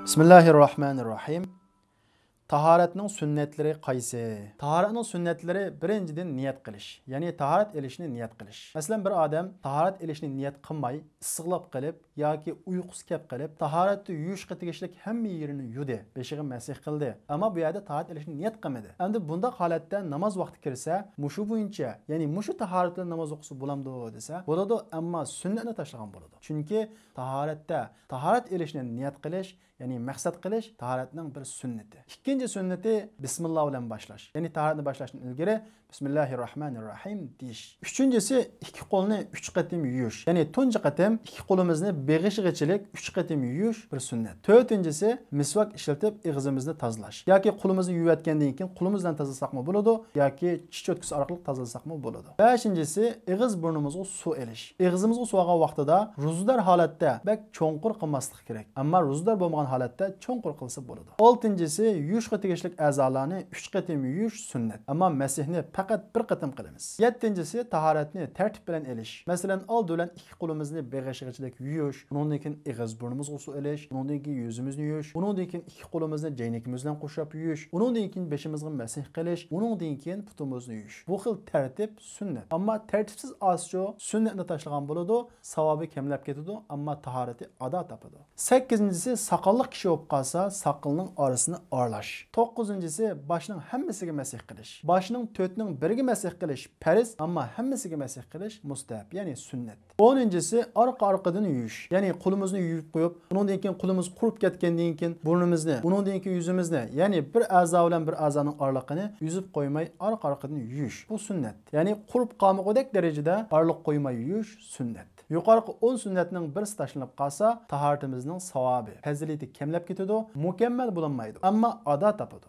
Bismillahirrahmanirrahim. Taharatning sunnatlari qaysi? Taharatning sunnatlari birinchidan niyat qilish, ya'ni taharat elishni niyat qilish. Masalan, bir odam taharat elishni niyat qilmay, issiqlab qilib yoki uyqusi kelib qilib, taharatni yuvishga tegishli hamma yerini yuvdi, beshig'i masih qildi. Ammo bu yerda taharat elishni niyat qilmadi. Endi bunda holatda namoz vaqti kirsa, mushu bo'yicha, ya'ni mushu taharat bilan namoz o'qisa bo'lamdi desa, bo'ladi, ammo sunnatni tashlagan bo'ladi. Chunki taharatda taharat elishni niyat qilish, ya'ni maqsad qilish taharatning bir sunnati. İkinci sünneti Bismillah bilan boshlash. Ya'ni taharatni boshlashdan ilgari Bismillahirrahmanirrahim deyish. Üçüncüsü iki qo'lni 3 qatim yuyish. Ya'ni tunji qatim iki qo'limizni beg'ishgachilik 3 qatim yuyish bir sunnat. To'rtinchisi misvak ishlatib og'zimizni tozalash. Yoki qo'limizni yuvayotgandan keyin qo'limizdan tozalasak-mı bo'ladi, yoki tish cho'tkisi orqali tozalasak-mı bo'ladi. Beshinchisi og'iz burnimizga suv elish. Og'zimizga suv olgan vaqtida ro'zador holatda bak cho'nqur qilmaslik kerak. Ammo ro'zador bo'lmagan holatda cho'nqur qilsa bo'ladi. Oltinchisi yuvishga tegishli a'zolarni 3 qatim yuyish sunnat. Ammo masihni faqat bir qatim qilamiz. Yettinchisi taharatni tartib bilan elish. Masalan, old bilan iki qo'limizni beg'ishgachilik yuyish, undan keyin og'iz burnimizga suv elish, undan keyin yuzimizni yuyish, undan keyin iki qo'limizni jaynakimiz bilan qo'shib yuyish, undan keyin beshimizga masih qilish, undan keyin putimizni yuyish. Bu xil tartib sunnat. Ammo tartibsiz ozcho sunnatni tashlagan bo'ladi, savobi kamlab ketadi, ammo tahorati ado topadi. 8-inchisi soqolli kishi bo'lib qolsa, soqolning orasini oralash. 9-inchisi boshning hammasiga masih qilish. Boshning to'tning biriga masih qilish farz, ammo hammasiga masih qilish mustahab, ya'ni sunnat. 10-inchisi orqa-orqadan yuyish. Ya'ni qo'limizni yuvib qo'yib, undan keyin qo'limiz qurib ketgandan keyin burnimizni, undan keyin yuzimizni, ya'ni bir a'zo bilan bir a'zoning oraliqini yuzib qo'ymay orqa-orqadan yuyish. Bu sunnat. Ya'ni qurib qolmagudak darajada oraliq qo'ymay yuyish sunnat. Yuqorqi 10 sunnatning birisi tashlanib qolsa, taharatimizning savobi, fazilati kamlab ketadi, mukammal bo'lmaydi, ammo ado topadi.